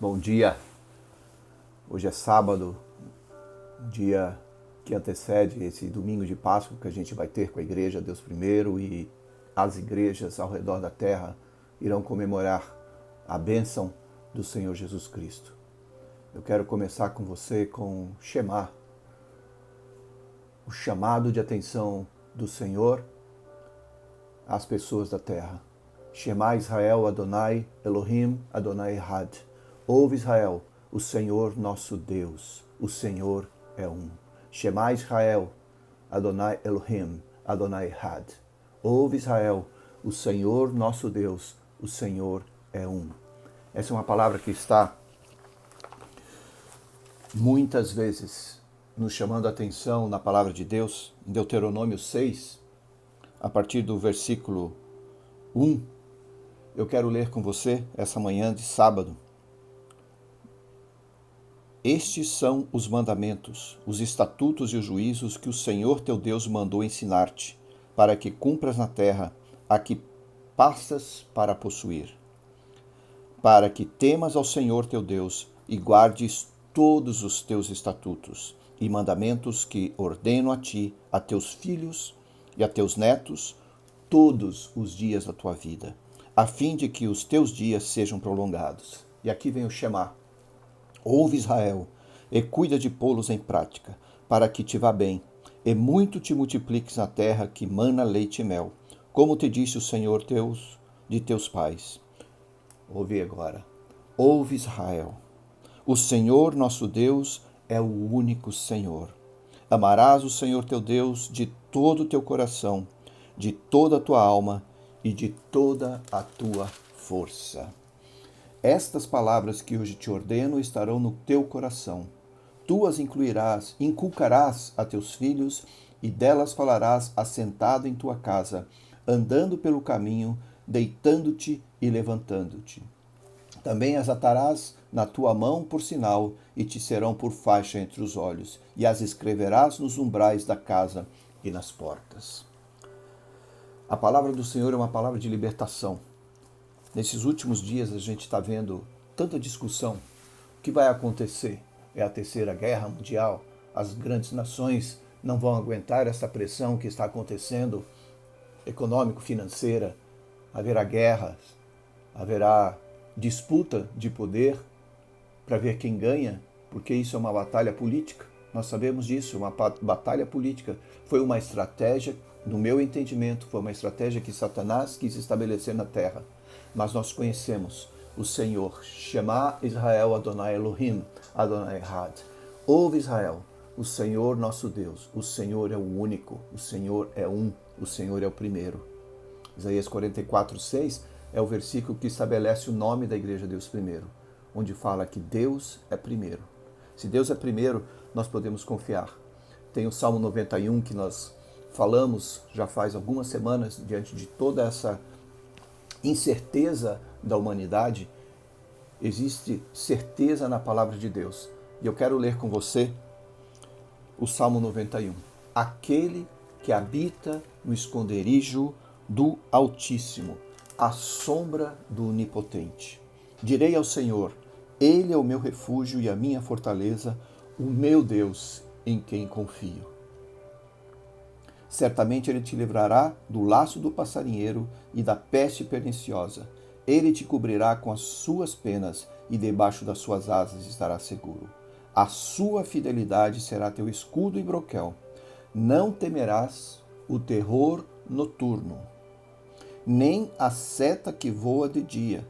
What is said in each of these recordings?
Bom dia, hoje é sábado, dia que antecede esse domingo de Páscoa que a gente vai ter com a igreja Deus Primeiro e as igrejas ao redor da terra irão comemorar a bênção do Senhor Jesus Cristo. Eu quero começar com você com Shema, o chamado de atenção do Senhor às pessoas da terra. Shema Israel Adonai Elohim Adonai Had. Ouve Israel, o Senhor nosso Deus, o Senhor é um. Shema Israel Adonai Elohim Adonai Had. Ouve Israel, o Senhor nosso Deus, o Senhor é um. Essa é uma palavra que está muitas vezes nos chamando a atenção na palavra de Deus, em Deuteronômio 6, a partir do versículo 1. Eu quero ler com você essa manhã de sábado. Estes são os mandamentos, os estatutos e os juízos que o Senhor teu Deus mandou ensinar-te, para que cumpras na terra a que passas para possuir, para que temas ao Senhor teu Deus e guardes todos os teus estatutos e mandamentos que ordeno a ti, a teus filhos e a teus netos, todos os dias da tua vida, a fim de que os teus dias sejam prolongados. E aqui vem o Shema. Ouve Israel, e cuida de pô-los em prática, para que te vá bem, e muito te multipliques na terra que mana leite e mel, como te disse o Senhor Deus de teus pais. Ouve agora. Ouve Israel. O Senhor nosso Deus é o único Senhor. Amarás o Senhor teu Deus de todo o teu coração, de toda a tua alma e de toda a tua força. Estas palavras que hoje te ordeno estarão no teu coração. Tu as inculcarás a teus filhos, e delas falarás assentado em tua casa, andando pelo caminho, deitando-te e levantando-te. Também as atarás na tua mão por sinal, e te serão por faixa entre os olhos, e as escreverás nos umbrais da casa e nas portas. A palavra do Senhor é uma palavra de libertação. Nesses últimos dias a gente está vendo tanta discussão. O que vai acontecer? É a terceira guerra mundial? As grandes nações não vão aguentar essa pressão que está acontecendo, econômico-financeira? Haverá guerras, haverá disputa de poder para ver quem ganha, porque isso é uma batalha política. Nós sabemos disso, uma batalha política. Foi uma estratégia, no meu entendimento, foi uma estratégia que Satanás quis estabelecer na terra. Mas nós conhecemos o Senhor. Shema Israel Adonai Elohim Adonai Had. Ouve Israel, o Senhor nosso Deus, o Senhor é o único, o Senhor é um, o Senhor é o primeiro. Isaías 44:6 é o versículo que estabelece o nome da igreja Deus Primeiro, onde fala que Deus é primeiro. Se Deus é primeiro, nós podemos confiar. Tem o Salmo 91 que nós falamos já faz algumas semanas, diante de toda essa incerteza da humanidade, existe certeza na palavra de Deus. E eu quero ler com você o Salmo 91. Aquele que habita no esconderijo do Altíssimo, à sombra do Onipotente. Direi ao Senhor, Ele é o meu refúgio e a minha fortaleza, o meu Deus em quem confio. Certamente ele te livrará do laço do passarinheiro e da peste perniciosa. Ele te cobrirá com as suas penas e debaixo das suas asas estará seguro. A sua fidelidade será teu escudo e broquel. Não temerás o terror noturno, nem a seta que voa de dia,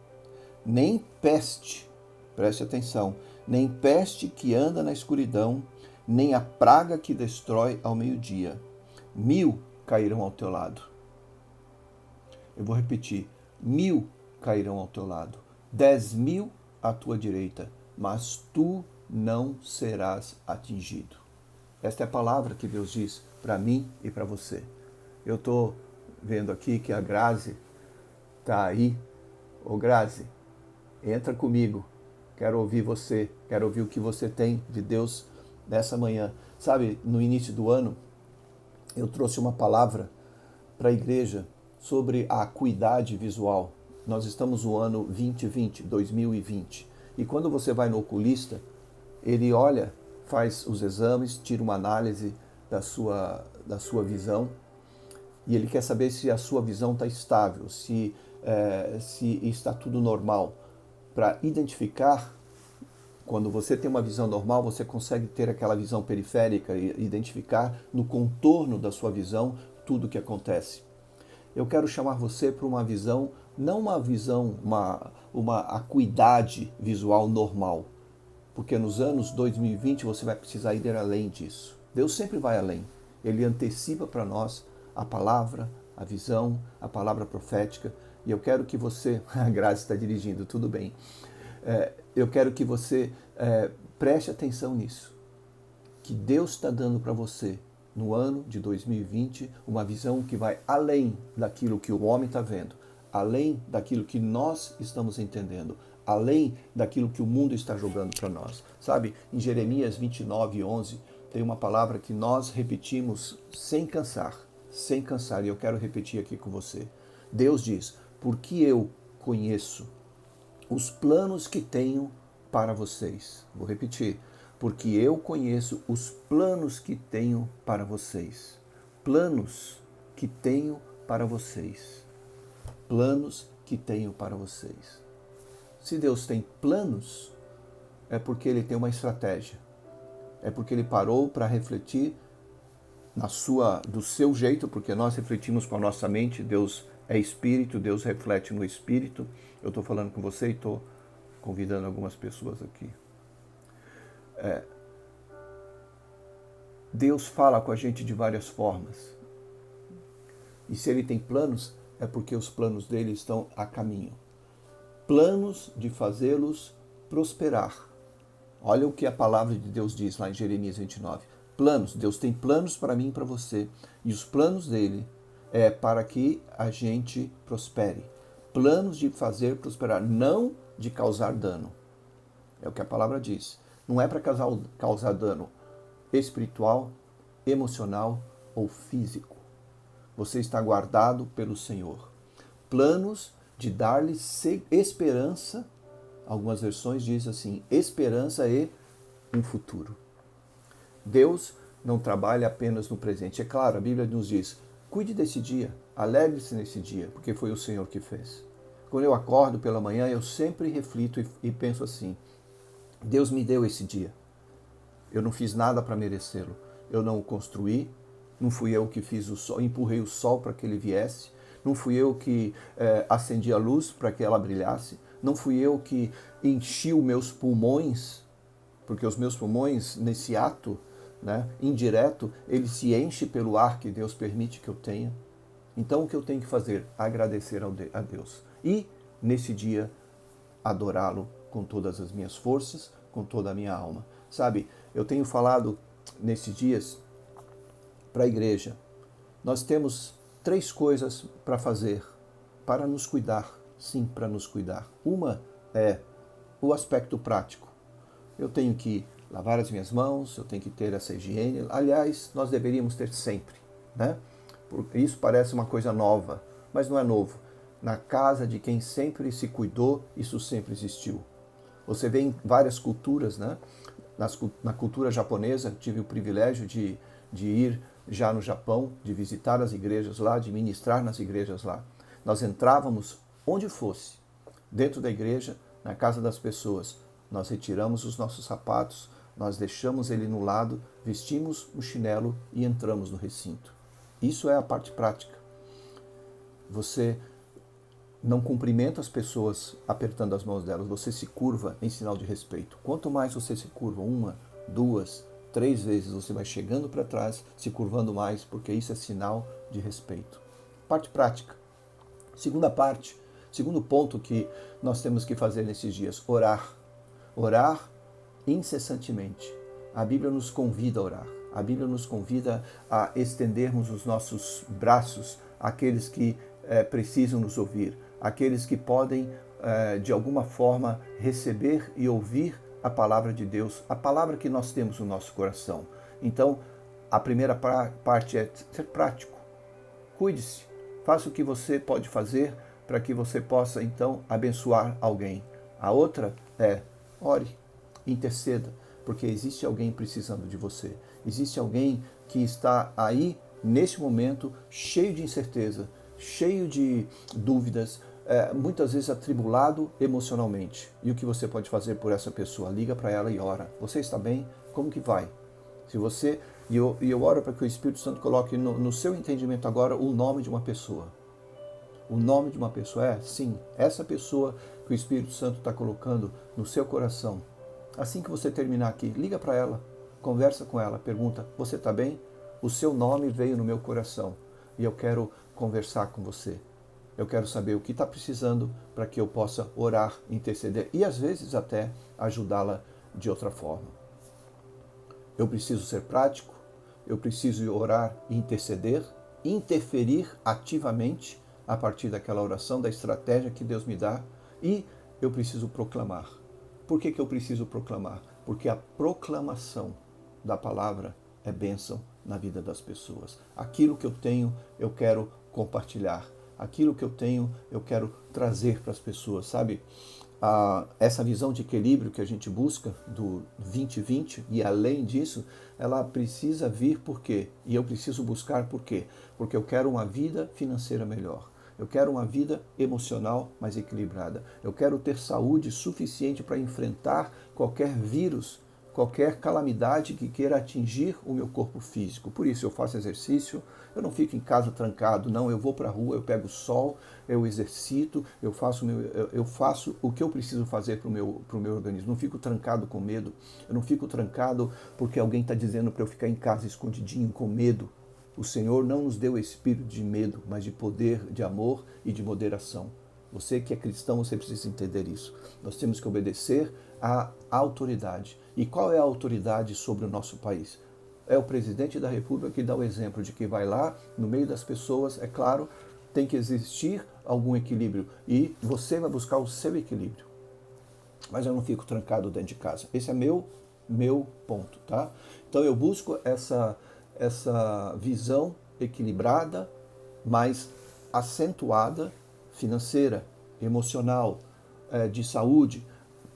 nem peste, preste atenção, nem peste que anda na escuridão, nem a praga que destrói ao meio-dia. 1000 cairão ao teu lado. Eu vou repetir. 1000 cairão ao teu lado. 10.000 à tua direita. Mas tu não serás atingido. Esta é a palavra que Deus diz para mim e para você. Eu estou vendo aqui que a Grazi está aí. Ô Grazi, entra comigo. Quero ouvir você. Quero ouvir o que você tem de Deus nessa manhã. Sabe, no início do ano, eu trouxe uma palavra para a igreja sobre a acuidade visual. Nós estamos no ano 2020. E quando você vai no oculista, ele olha, faz os exames, tira uma análise da sua visão, e ele quer saber se a sua visão está estável, se está tudo normal, para identificar. Quando você tem uma visão normal, você consegue ter aquela visão periférica e identificar no contorno da sua visão tudo o que acontece. Eu quero chamar você para uma visão, não uma visão, uma acuidade visual normal, porque nos anos 2020 você vai precisar ir além disso. Deus sempre vai além. Ele antecipa para nós a palavra, a visão, a palavra profética. E eu quero que você... A Graça está dirigindo, tudo bem. Eu quero que você preste atenção nisso. Que Deus está dando para você, no ano de 2020, uma visão que vai além daquilo que o homem está vendo, além daquilo que nós estamos entendendo, além daquilo que o mundo está jogando para nós. Sabe, em Jeremias 29:11, tem uma palavra que nós repetimos sem cansar, e eu quero repetir aqui com você. Deus diz, porque eu conheço os planos que tenho para vocês. Vou repetir. Porque eu conheço os planos que tenho para vocês. Planos que tenho para vocês. Planos que tenho para vocês. Se Deus tem planos, é porque Ele tem uma estratégia. É porque Ele parou para refletir do seu jeito, porque nós refletimos com a nossa mente. Deus é espírito, Deus reflete no espírito. Eu estou falando com você e estou convidando algumas pessoas aqui. Deus fala com a gente de várias formas. E se Ele tem planos, é porque os planos dele estão a caminho. Planos de fazê-los prosperar. Olha o que a palavra de Deus diz lá em Jeremias 29. Planos, Deus tem planos para mim e para você. E os planos dele é para que a gente prospere. Planos de fazer prosperar, não de causar dano. É o que a palavra diz. Não é para causar dano espiritual, emocional ou físico. Você está guardado pelo Senhor. Planos de dar-lhe esperança, algumas versões dizem assim, esperança e um futuro. Deus não trabalha apenas no presente. É claro, a Bíblia nos diz, cuide desse dia, alegre-se nesse dia, porque foi o Senhor que fez. Quando eu acordo pela manhã, eu sempre reflito e penso assim, Deus me deu esse dia. Eu não fiz nada para merecê-lo. Eu não o construí, não fui eu que fiz o sol, empurrei o sol para que ele viesse, não fui eu que acendi a luz para que ela brilhasse, não fui eu que enchi os meus pulmões, porque os meus pulmões, nesse ato indireto, ele se enche pelo ar que Deus permite que eu tenha. Então o que eu tenho que fazer? Agradecer a Deus. E, nesse dia, adorá-lo com todas as minhas forças, com toda a minha alma. Sabe, eu tenho falado nesses dias para a igreja. Nós temos 3 coisas para fazer para nos cuidar. Sim, para nos cuidar. Uma é o aspecto prático. Eu tenho que lavar as minhas mãos, eu tenho que ter essa higiene. Aliás, nós deveríamos ter sempre, né? Isso parece uma coisa nova, mas não é novo. Na casa de quem sempre se cuidou, isso sempre existiu. Você vê em várias culturas, né? Na cultura japonesa, tive o privilégio de ir já no Japão, de visitar as igrejas lá, de ministrar nas igrejas lá. Nós entrávamos onde fosse, dentro da igreja, na casa das pessoas. Nós retiramos os nossos sapatos, nós deixamos ele no lado, vestimos o chinelo e entramos no recinto. Isso é a parte prática. Você não cumprimenta as pessoas apertando as mãos delas, você se curva em sinal de respeito. Quanto mais você se curva 1, 2, 3 vezes, você vai chegando para trás, se curvando mais, porque isso é sinal de respeito. Parte prática. Segundo ponto que nós temos que fazer nesses dias, orar. Orar incessantemente. A Bíblia nos convida a orar. A Bíblia nos convida a estendermos os nossos braços àqueles que precisam nos ouvir, aqueles que podem, de alguma forma, receber e ouvir a palavra de Deus, a palavra que nós temos no nosso coração. Então, a primeira parte é ser prático. Cuide-se, faça o que você pode fazer para que você possa, então, abençoar alguém. A outra é ore, interceda, porque existe alguém precisando de você. Existe alguém que está aí, nesse momento, cheio de incerteza, cheio de dúvidas, muitas vezes atribulado emocionalmente. E o que você pode fazer por essa pessoa? Liga para ela e ora. Você está bem? Como que vai? Se você e eu oro para que o Espírito Santo coloque no seu entendimento agora o nome de uma pessoa. O nome de uma pessoa sim, essa pessoa que o Espírito Santo está colocando no seu coração. Assim que você terminar aqui, liga para ela, conversa com ela, pergunta: você está bem? O seu nome veio no meu coração e eu quero conversar com você. Eu quero saber o que está precisando para que eu possa orar, interceder e às vezes até ajudá-la de outra forma. Eu preciso ser prático, eu preciso orar e interceder, interferir ativamente a partir daquela oração, da estratégia que Deus me dá, e eu preciso proclamar. Por que eu preciso proclamar? Porque a proclamação da palavra é bênção na vida das pessoas. Aquilo que eu tenho, eu quero compartilhar. Aquilo que eu tenho, eu quero trazer para as pessoas, sabe? Essa visão de equilíbrio que a gente busca do 2020 e além disso, ela precisa vir por quê? E eu preciso buscar por quê? Porque eu quero uma vida financeira melhor. Eu quero uma vida emocional mais equilibrada. Eu quero ter saúde suficiente para enfrentar qualquer vírus, qualquer calamidade que queira atingir o meu corpo físico. Por isso eu faço exercício, eu não fico em casa trancado, não, eu vou para a rua, eu pego o sol, eu exercito, eu faço o que eu preciso fazer para o meu organismo. Não fico trancado com medo, eu não fico trancado porque alguém está dizendo para eu ficar em casa escondidinho com medo. O Senhor não nos deu espírito de medo, mas de poder, de amor e de moderação. Você que é cristão, você precisa entender isso. Nós temos que obedecer à autoridade. E qual é a autoridade sobre o nosso país? É o presidente da República que dá o exemplo de que vai lá, no meio das pessoas, é claro, tem que existir algum equilíbrio. E você vai buscar o seu equilíbrio. Mas eu não fico trancado dentro de casa. Esse é meu ponto, tá? Então eu busco essa visão equilibrada, mais acentuada, financeira, emocional, de saúde,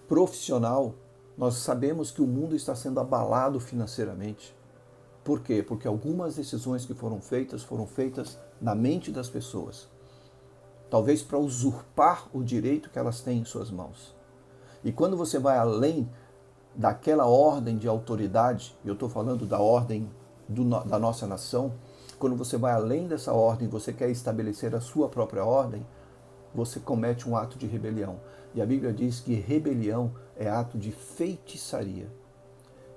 profissional. Nós sabemos que o mundo está sendo abalado financeiramente. Por quê? Porque algumas decisões que foram feitas na mente das pessoas. Talvez para usurpar o direito que elas têm em suas mãos. E quando você vai além daquela ordem de autoridade, eu estou falando da ordem da nossa nação, quando você vai além dessa ordem, você quer estabelecer a sua própria ordem, você comete um ato de rebelião. E a Bíblia diz que rebelião é ato de feitiçaria.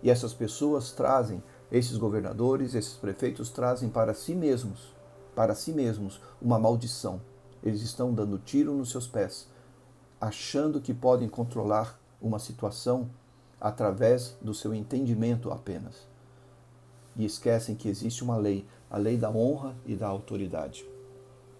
E essas pessoas trazem, esses governadores, esses prefeitos trazem para si mesmos, uma maldição. Eles estão dando tiro nos seus pés, achando que podem controlar uma situação através do seu entendimento apenas. E esquecem que existe uma lei, a lei da honra e da autoridade.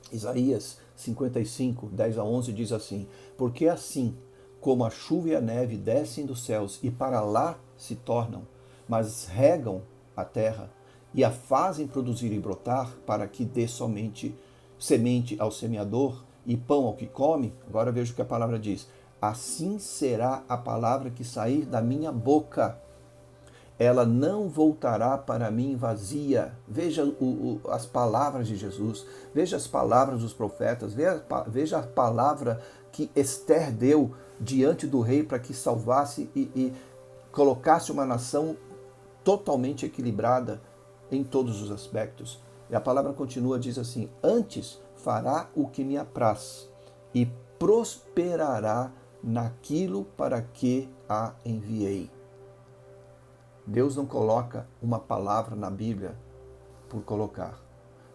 Isaías 55, 10 a 11 diz assim: porque assim como a chuva e a neve descem dos céus e para lá se tornam, mas regam a terra e a fazem produzir e brotar para que dê somente semente ao semeador e pão ao que come, agora veja o que a palavra diz: assim será a palavra que sair da minha boca. Ela não voltará para mim vazia. Veja as palavras de Jesus, veja as palavras dos profetas, veja a palavra que Esther deu diante do rei para que salvasse e colocasse uma nação totalmente equilibrada em todos os aspectos. E a palavra continua, diz assim: antes fará o que me apraz e prosperará naquilo para que a enviei. Deus não coloca uma palavra na Bíblia por colocar.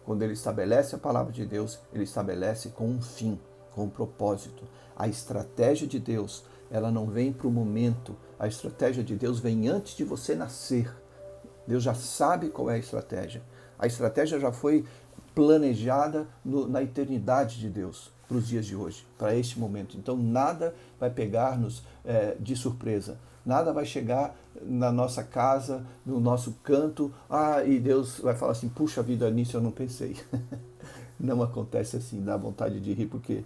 Quando ele estabelece a palavra de Deus, ele estabelece com um fim, com um propósito. A estratégia de Deus, ela não vem para o momento. A estratégia de Deus vem antes de você nascer. Deus já sabe qual é a estratégia. A estratégia já foi planejada na eternidade de Deus, para os dias de hoje, para este momento. Então nada vai pegar-nos de surpresa. Nada vai chegar na nossa casa, no nosso canto, e Deus vai falar assim: puxa vida, nisso eu não pensei. Não acontece assim, dá vontade de rir, porque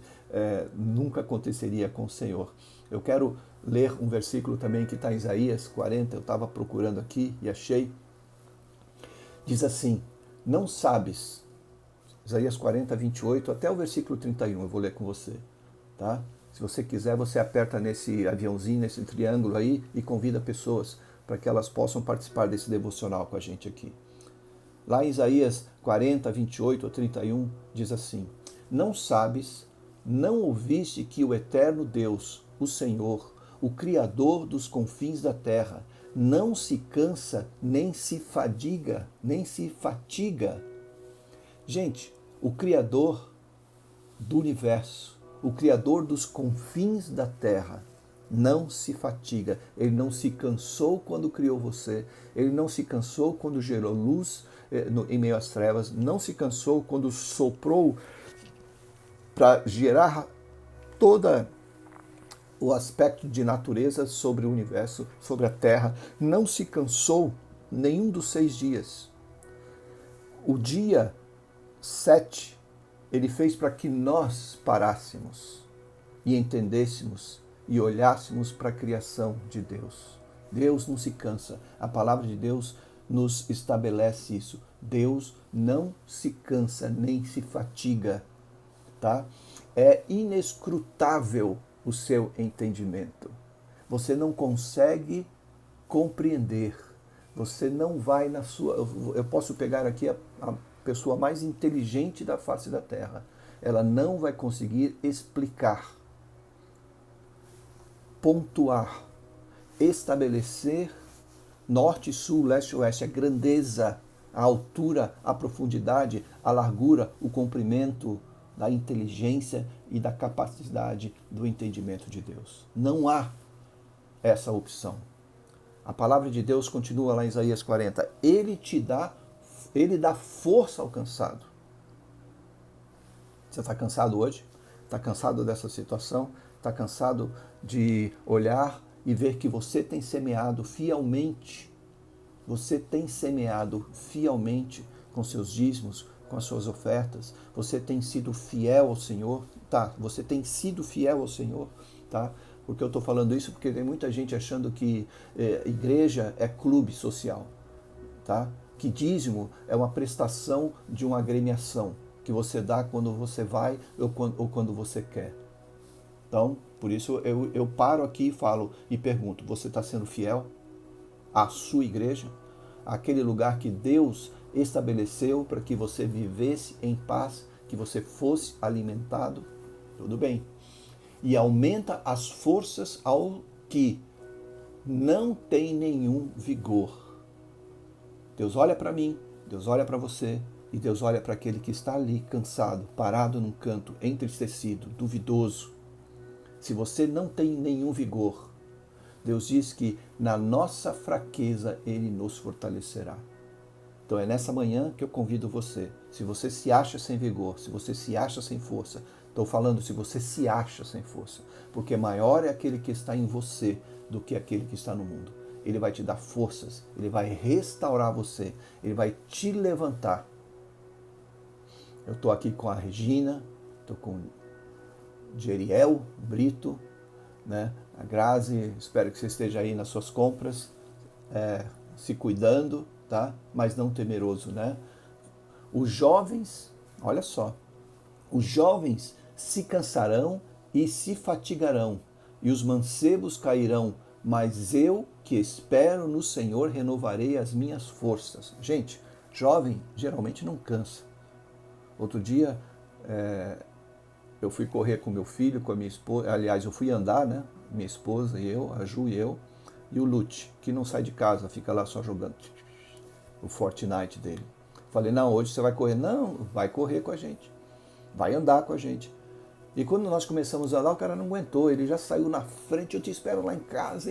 nunca aconteceria com o Senhor. Eu quero ler um versículo também que está em Isaías 40, eu estava procurando aqui e achei. Diz assim, não sabes, Isaías 40, 28, até o versículo 31, eu vou ler com você, tá? Se você quiser, você aperta nesse aviãozinho, nesse triângulo aí e convida pessoas para que elas possam participar desse devocional com a gente aqui. Lá em Isaías 40, 28 ou 31, diz assim, não sabes, não ouviste que o eterno Deus, o Senhor, o Criador dos confins da terra, não se cansa, nem se fadiga, nem se fatiga. Gente, o Criador do universo, o Criador dos confins da terra, não se fatiga. Ele não se cansou quando criou você, ele não se cansou quando gerou luz em meio às trevas, não se cansou quando soprou para gerar toda o aspecto de natureza sobre o universo, sobre a terra, não se cansou nenhum dos 6 dias. O dia 7, ele fez para que nós parássemos e entendêssemos e olhássemos para a criação de Deus. Deus não se cansa. A palavra de Deus nos estabelece isso. Deus não se cansa nem se fatiga, tá? É inescrutável o seu entendimento. Você não consegue compreender. Você não vai na sua... Eu posso pegar aqui a pessoa mais inteligente da face da Terra. Ela não vai conseguir explicar, pontuar, estabelecer norte, sul, leste, oeste, a grandeza, a altura, a profundidade, a largura, o comprimento da inteligência e da capacidade do entendimento de Deus. Não há essa opção. A palavra de Deus continua lá em Isaías 40. Ele dá força ao cansado. Você está cansado hoje? Está cansado dessa situação? Está cansado de olhar e ver que você tem semeado fielmente? Você tem semeado fielmente com seus dízimos, com as suas ofertas? Você tem sido fiel ao Senhor? Tá, você tem sido fiel ao Senhor, tá? Porque eu estou falando isso porque tem muita gente achando que igreja é clube social, tá? Que dízimo é uma prestação de uma agremiação que você dá quando você vai ou quando você quer. Então, por isso eu paro aqui e falo e pergunto, você está sendo fiel à sua igreja? Àquele lugar que Deus estabeleceu para que você vivesse em paz, que você fosse alimentado? Tudo bem. E aumenta as forças ao que não tem nenhum vigor. Deus olha para mim, Deus olha para você, e Deus olha para aquele que está ali, cansado, parado num canto, entristecido, duvidoso. Se você não tem nenhum vigor, Deus diz que na nossa fraqueza Ele nos fortalecerá. Então é nessa manhã que eu convido você. Se você se acha sem vigor, se você se acha sem força, estou falando se você se acha sem força, porque maior é aquele que está em você do que aquele que está no mundo. Ele vai te dar forças, Ele vai restaurar você, Ele vai te levantar. Eu estou aqui com a Regina, estou com o Jeriel Brito, né? A Grazi, espero que você esteja aí nas suas compras, se cuidando, tá? Mas não temeroso, né? Os jovens, olha só, os jovens se cansarão e se fatigarão, e os mancebos cairão, mas eu que espero no Senhor renovarei as minhas forças. Gente, jovem geralmente não cansa. Outro dia eu fui correr com meu filho, com a minha esposa, aliás, eu fui andar, né? Minha esposa e eu, a Ju e o Lute, que não sai de casa, fica lá só jogando o Fortnite dele. Falei, não, hoje você vai correr. Não, vai correr com a gente, vai andar com a gente. E quando nós começamos a andar, o cara não aguentou, ele já saiu na frente, eu te espero lá em casa,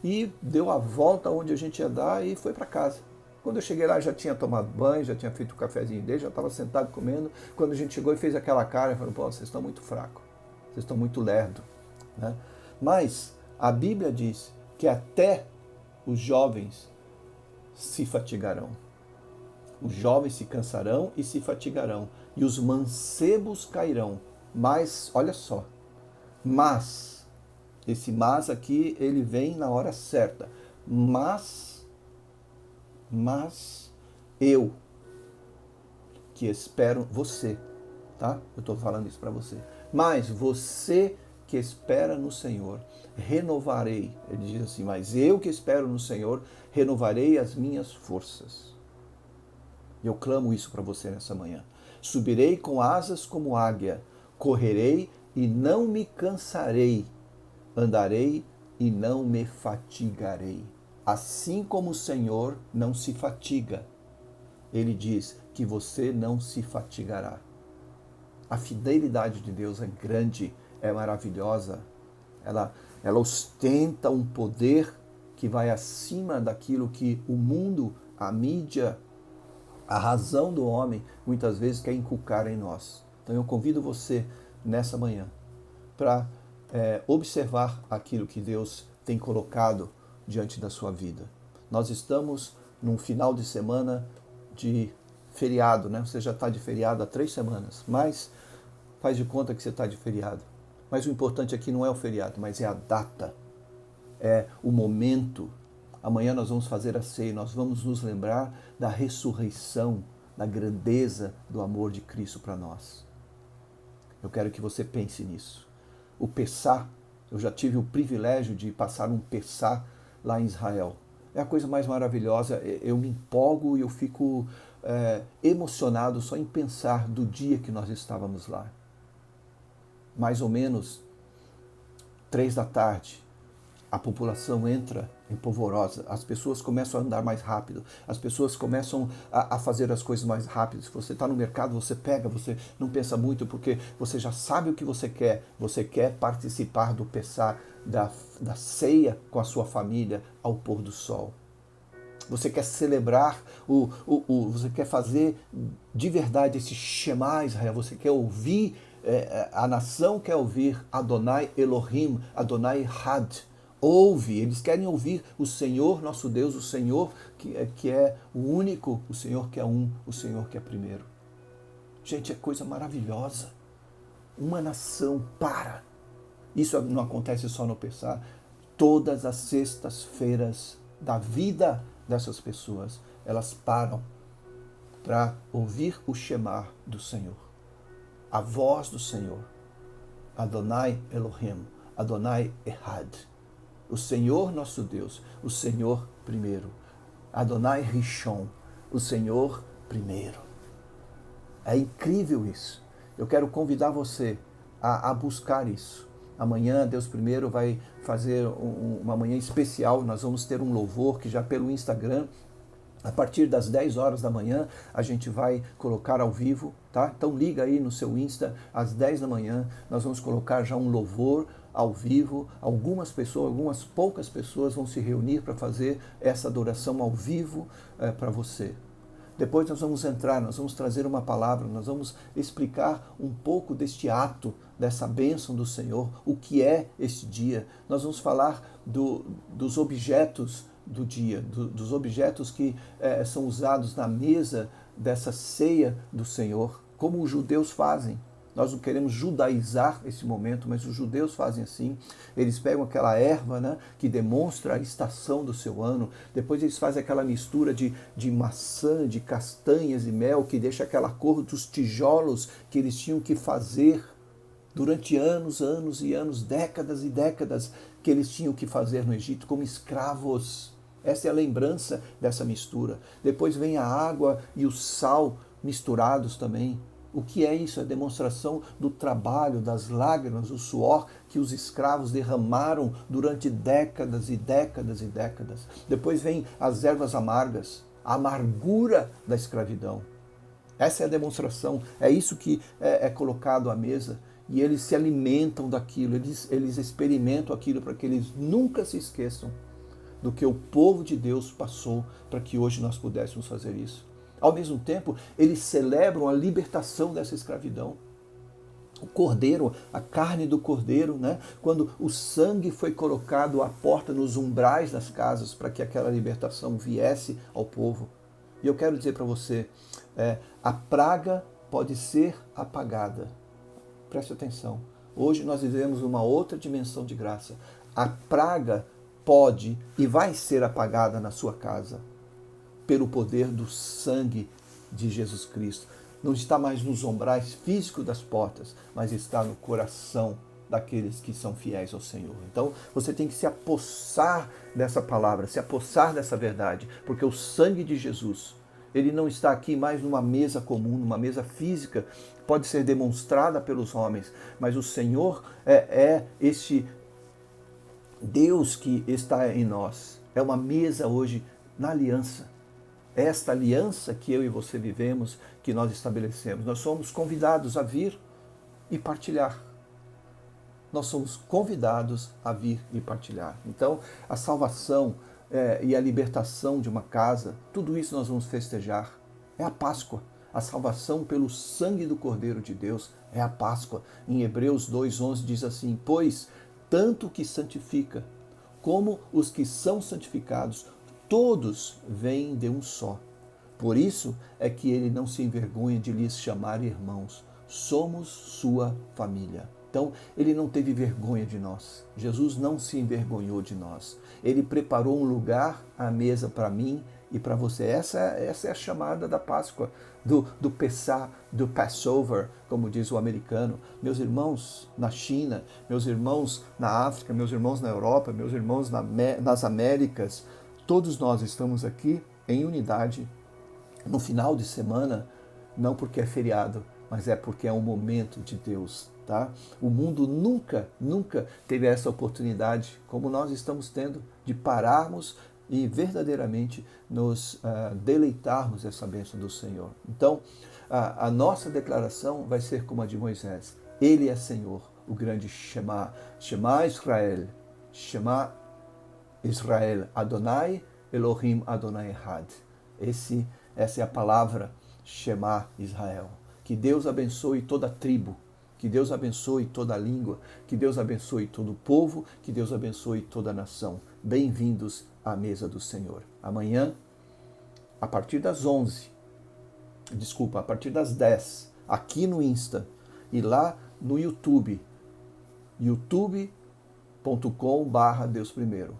e deu a volta onde a gente ia dar e foi para casa. Quando eu cheguei lá, já tinha tomado banho, já tinha feito o cafezinho dele, já estava sentado comendo. Quando a gente chegou e fez aquela cara, eu falei, pô, vocês estão muito fracos, vocês estão muito lerdos, né? Mas a Bíblia diz que até os jovens se fatigarão. Os jovens se cansarão e se fatigarão, e os mancebos cairão. Mas, olha só, mas Esse mas aqui, ele vem na hora certa. Mas eu que espero você, tá? Eu estou falando isso para você. Mas você que espera no Senhor, renovarei. Ele diz assim, mas eu que espero no Senhor, renovarei as minhas forças. Eu clamo isso para você nessa manhã. Subirei com asas como águia, correrei e não me cansarei, andarei e não me fatigarei. Assim como o Senhor não se fatiga, ele diz que você não se fatigará. A fidelidade de Deus é grande, é maravilhosa. Ela ostenta um poder que vai acima daquilo que o mundo, a mídia, a razão do homem muitas vezes quer inculcar em nós. Então eu convido você nessa manhã para observar aquilo que Deus tem colocado diante da sua vida. Nós estamos num final de semana de feriado, né? Você já está de feriado há 3 semanas, mas faz de conta que você está de feriado. Mas o importante aqui não é o feriado, mas é a data, é o momento. Amanhã nós vamos fazer a ceia, nós vamos nos lembrar da ressurreição, da grandeza do amor de Cristo para nós. Eu quero que você pense nisso. O Pessá, eu já tive o privilégio de passar um Pessá lá em Israel. É a coisa mais maravilhosa, eu me empolgo e eu fico emocionado só em pensar do dia que nós estávamos lá. Mais ou menos 3 da tarde, a população entra em polvorosa, as pessoas começam a andar mais rápido, as pessoas começam a fazer as coisas mais rápido. Se você está no mercado, você pega, você não pensa muito, porque você já sabe o que você quer participar do Pessá, da ceia com a sua família ao pôr do sol. Você quer celebrar, você quer fazer de verdade esse Shema Israel, você quer ouvir, a nação quer ouvir Adonai Elohim, Adonai Had. Ouve, eles querem ouvir o Senhor nosso Deus, o Senhor que é o único, o Senhor que é um, o Senhor que é primeiro. Gente, é coisa maravilhosa. Uma nação para. Isso não acontece só no Pessá. Todas as sextas-feiras da vida dessas pessoas, elas param para ouvir o Shema do Senhor. A voz do Senhor. Adonai Elohim, Adonai Ehad. O Senhor nosso Deus, o Senhor primeiro. Adonai Rishon, o Senhor primeiro. É incrível isso. Eu quero convidar você a buscar isso. Amanhã, Deus primeiro vai fazer uma manhã especial. Nós vamos ter um louvor que já pelo Instagram, a partir das 10 horas da manhã, a gente vai colocar ao vivo, tá? Então liga aí no seu Insta, às 10 da manhã, nós vamos colocar já um louvor ao vivo. Algumas poucas pessoas vão se reunir para fazer essa adoração ao vivo para você. Depois nós vamos trazer uma palavra, nós vamos explicar um pouco deste ato, dessa bênção do Senhor, o que é este dia. Nós vamos falar dos objetos do dia, dos objetos que são usados na mesa dessa ceia do Senhor, como os judeus fazem. Nós não queremos judaizar esse momento, mas os judeus fazem assim. Eles pegam aquela erva, né, que demonstra a estação do seu ano. Depois eles fazem aquela mistura de maçã, de castanhas e mel, que deixa aquela cor dos tijolos que eles tinham que fazer durante anos, anos e anos, décadas e décadas, que eles tinham que fazer no Egito como escravos. Essa é a lembrança dessa mistura. Depois vem a água e o sal misturados também. O que é isso? É demonstração do trabalho, das lágrimas, do suor que os escravos derramaram durante décadas e décadas e décadas. Depois vem as ervas amargas, a amargura da escravidão. Essa é a demonstração, é isso que é colocado à mesa. E eles se alimentam daquilo, eles experimentam aquilo para que eles nunca se esqueçam do que o povo de Deus passou para que hoje nós pudéssemos fazer isso. Ao mesmo tempo, eles celebram a libertação dessa escravidão. O cordeiro, a carne do cordeiro, né? Quando o sangue foi colocado à porta, nos umbrais das casas, para que aquela libertação viesse ao povo. E eu quero dizer para você, a praga pode ser apagada. Preste atenção. Hoje nós vivemos uma outra dimensão de graça. A praga pode e vai ser apagada na sua casa pelo poder do sangue de Jesus Cristo. Não está mais nos umbrais físicos das portas, mas está no coração daqueles que são fiéis ao Senhor. Então, você tem que se apossar dessa palavra, se apossar dessa verdade, porque o sangue de Jesus, ele não está aqui mais numa mesa comum, numa mesa física, pode ser demonstrada pelos homens, mas o Senhor é este Deus que está em nós. É uma mesa hoje na aliança. Esta aliança que eu e você vivemos, que nós estabelecemos. Nós somos convidados a vir e partilhar. Nós somos convidados a vir e partilhar. Então, a salvação e a libertação de uma casa, tudo isso nós vamos festejar. É a Páscoa. A salvação pelo sangue do Cordeiro de Deus é a Páscoa. Em Hebreus 2:11 diz assim: pois tanto o que santifica como os que são santificados, todos vêm de um só. Por isso é que ele não se envergonha de lhes chamar irmãos. Somos sua família. Então, ele não teve vergonha de nós. Jesus não se envergonhou de nós. Ele preparou um lugar à mesa para mim e para você. Essa é a chamada da Páscoa, do Pessah, do Passover, como diz o americano. Meus irmãos na China, meus irmãos na África, meus irmãos na Europa, meus irmãos nas Américas, todos nós estamos aqui em unidade no final de semana, não porque é feriado, mas é porque é um momento de Deus. Tá? O mundo nunca teve essa oportunidade como nós estamos tendo de pararmos e verdadeiramente nos deleitarmos dessa bênção do Senhor. Então, a nossa declaração vai ser como a de Moisés. Ele é Senhor, o grande Shema. Shema Israel. Shema Israel. Adonai Elohim Adonai Echad. Essa é a palavra Shema Israel. Que Deus abençoe toda a tribo. Que Deus abençoe toda a língua, que Deus abençoe todo o povo, que Deus abençoe toda a nação. Bem-vindos à mesa do Senhor. Amanhã, a partir das 10, aqui no Insta e lá no YouTube, youtube.com/Deus Primeiro,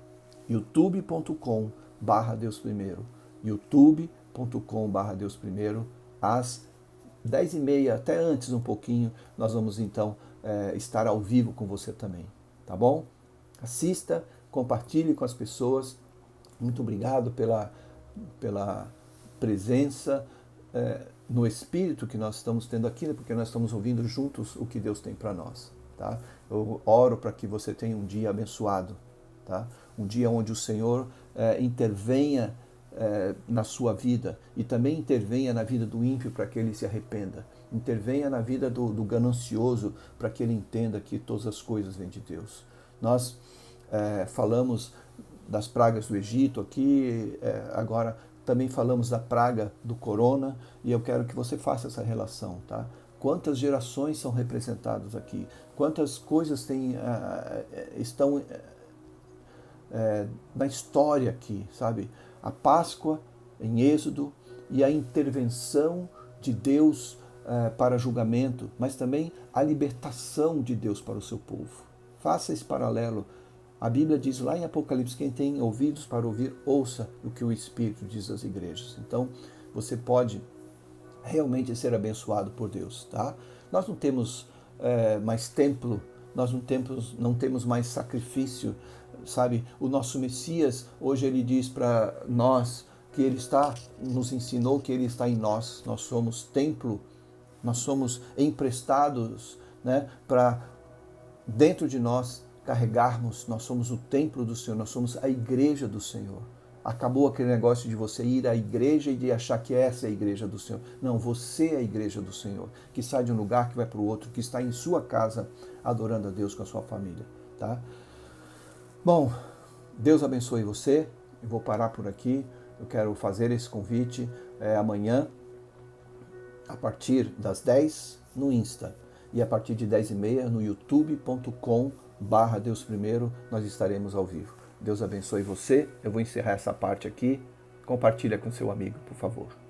youtube.com/Deus Primeiro, youtube.com/Deus Primeiro, às 10h30, até antes um pouquinho, nós vamos então estar ao vivo com você também, tá bom? Assista, compartilhe com as pessoas. Muito obrigado pela presença no Espírito que nós estamos tendo aqui, porque nós estamos ouvindo juntos o que Deus tem para nós, tá? Eu oro para que você tenha um dia abençoado, tá? Um dia onde o Senhor intervenha na sua vida e também intervenha na vida do ímpio para que ele se arrependa. Intervenha na vida do ganancioso para que ele entenda que todas as coisas vêm de Deus. Nós falamos das pragas do Egito aqui, agora também falamos da praga do corona e eu quero que você faça essa relação, tá? Quantas gerações são representadas aqui? Quantas coisas estão na história aqui, sabe? A Páscoa em Êxodo e a intervenção de Deus para julgamento, mas também a libertação de Deus para o seu povo. Faça esse paralelo. A Bíblia diz lá em Apocalipse, quem tem ouvidos para ouvir, ouça o que o Espírito diz às igrejas. Então, você pode realmente ser abençoado por Deus, tá? Nós não temos mais templo, nós não temos mais sacrifício, sabe? O nosso Messias, hoje ele diz para nós que ele nos ensinou que ele está em nós. Nós somos templo, nós somos emprestados, né, para dentro de nós carregarmos. Nós somos o templo do Senhor, nós somos a igreja do Senhor. Acabou aquele negócio de você ir à igreja e de achar que essa é a igreja do Senhor. Não, você é a igreja do Senhor, que sai de um lugar que vai para o outro, que está em sua casa adorando a Deus com a sua família, tá? Bom, Deus abençoe você. Eu vou parar por aqui. Eu quero fazer esse convite amanhã, a partir das 10 no Insta e a partir de 10h30 no youtube.com/Deus Primeiro, nós estaremos ao vivo. Deus abençoe você. Eu vou encerrar essa parte aqui. Compartilha com seu amigo, por favor.